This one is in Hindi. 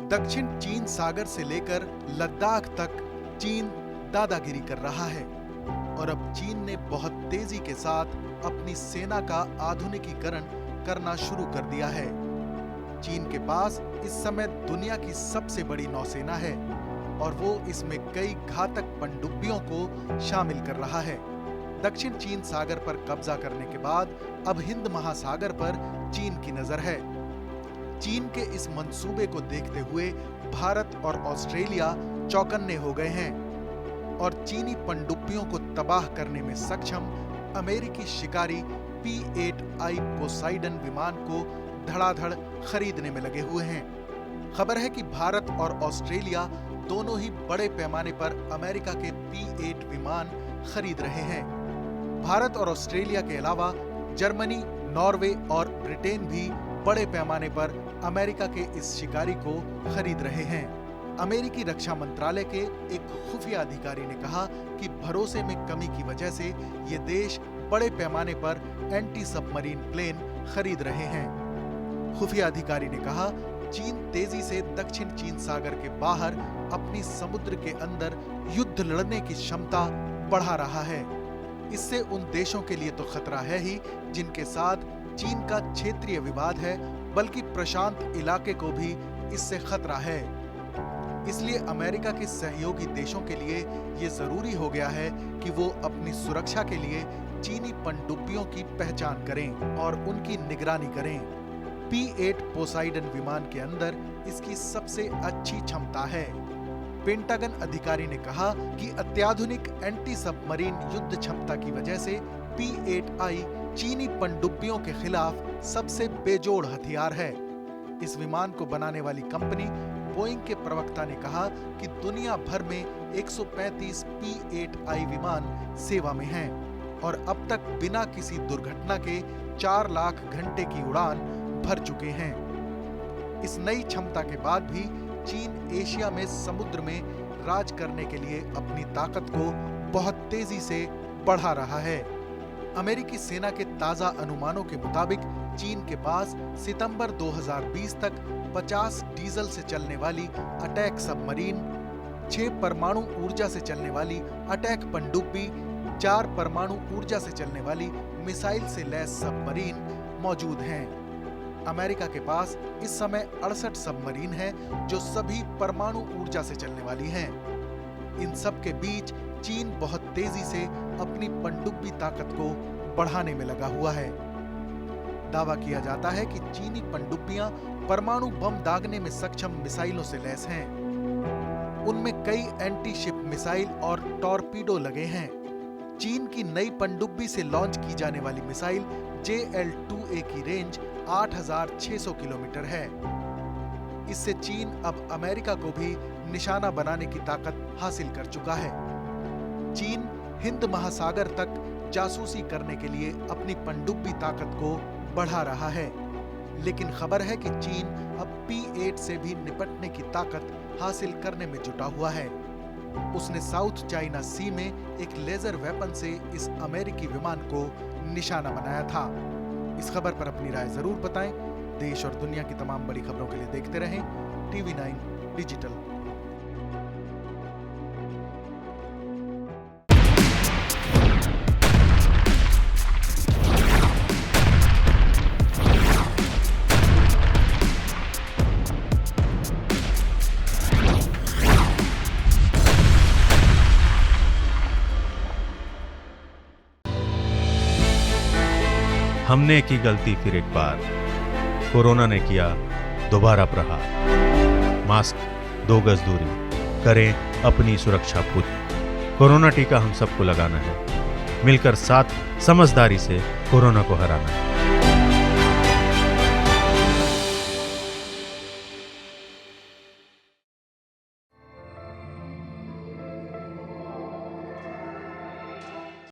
दक्षिण चीन सागर से लेकर लद्दाख तक चीन दादागिरी कर रहा है और अब चीन ने बहुत तेजी के साथ अपनी सेना का आधुनिकीकरण करना शुरू कर दिया है। चीन के पास इस समय दुनिया की सबसे बड़ी नौसेना है और वो इसमें कई घातक पनडुब्बियों को शामिल कर रहा है। दक्षिण चीन सागर पर कब्जा करने के बाद अब हिंद महासागर पर चीन की नजर है। चीन के इस मंसूबे को देखते हुए भारत और ऑस्ट्रेलिया चौकन्ने हो गए हैं और चीनी पनडुब्बियों को तबाह करने में सक्षम अमेरिकी शिकारी P-8I पोसाइडन विमान को धड़ाधड़ खरीदने में लगे हुए हैं। खबर है कि भारत और ऑस्ट्रेलिया दोनों ही बड़े पैमाने पर अमेरिका के P-8 विमान खरीद रहे हैं। भारत और ऑस्ट्रेलिया के अलावा जर्मनी, नॉर्वे और ब्रिटेन भी बड़े पैमाने पर अमेरिका के इस शिकारी को खरीद रहे हैं। अमेरिकी रक्षा मंत्रालय के एक खुफिया अधिकारी ने कहा कि भरोसे में कमी की वजह से ये देश बड़े पैमाने पर एंटी सबमरीन प्लेन खरीद रहे हैं। खुफिया अधिकारी ने कहा, चीन तेजी से दक्षिण चीन सागर के बाहर अपनी समुद्र के अंदर युद्ध लड़ने की क्षमता बढ़ा रहा है। इससे उन देशों के लिए तो खतरा है ही जिनके साथ चीन का क्षेत्रीय विवाद है, बल्कि प्रशांत इलाके को भी इससे खतरा है। इसलिए अमेरिका के सहयोगी देशों के लिए ये जरूरी हो गया है कि वो अपनी सुरक्षा के लिए चीनी पनडुब्बियों की पहचान करें और उनकी निगरानी करें। P-8 पोसाइडन विमान के अंदर इसकी सबसे अच्छी क्षमता है। पेंटागन अधिकारी ने कहा कि अत्याधुनिक एंटी सबमरीन युद्ध क्षमता की वजह से P-8I चीनी पनडुब्बियों के खिलाफ सबसे बेजोड़ हथियार है। इस विमान को बनाने वाली कंपनी बोइंग के प्रवक्ता ने कहा कि दुनिया भर में 135 P-8I विमान सेवा में हैं और अब तक बिना किसी दुर्घटना के 4 लाख घंटे की उड़ान भर चुके हैं। इस नई क्षमता के बाद भी चीन एशिया में समुद्र में राज करने के लिए अपनी ताकत को बहुत तेजी से बढ़ा रहा है। अमेरिकी सेना के ताजा अनुमानों के मुताबिक चीन के पास सितंबर 2020 तक 50 डीजल से चलने वाली अटैक सबमरीन, 6 परमाणु ऊर्जा से चलने वाली अटैक पनडुब्बी, 4 परमाणु ऊर्जा से चलने वाली मिसाइल से लैस सबमरीन मौजूद हैं। अमेरिका के पास इस समय 68 सबमरीन हैं जो सभी परमाणु ऊर्जा से चलने वाली हैं। इन सब के बीच चीन बहुत तेजी से अपनी पनडुब्बी ताकत को बढ़ाने में लगा हुआ है। दावा किया जाता है कि चीनी पनडुब्बियां परमाणु बम दागने में सक्षम मिसाइलों से लैस हैं। उनमें कई एंटी शिप मिसाइल और टॉर्पीडो लगे हैं। चीन की नई पनडुब्बी से लॉन्च की जाने वाली मिसाइल JL-2A की रेंज 8600 किलोमीटर है। इससे चीन अब अमेरिका को भी निशाना बनाने की ताकत हासिल कर चुका है। चीन हिंद महासागर तक जासूसी करने के लिए अपनी पनडुब्बी ताकत को बढ़ा रहा है, लेकिन खबर है कि चीन अब P-8 से भी निपटने की ताकत हासिल करने में जुटा हुआ है। उसने साउथ चाइना सी में एक लेजर वेपन से इस अमेरिकी विमान को निशाना बनाया था। इस खबर पर अपनी राय जरूर बताएं। देश और दुनिया की तमाम बड़ी खबरों के लिए देखते रहें TV9 डिजिटल। हमने की गलती फिर एक बार, कोरोना ने किया दोबारा प्रहार। मास्क, 2 गज दूरी, करें अपनी सुरक्षा पूरी। कोरोना टीका हम सबको लगाना है, मिलकर साथ समझदारी से कोरोना को हराना है।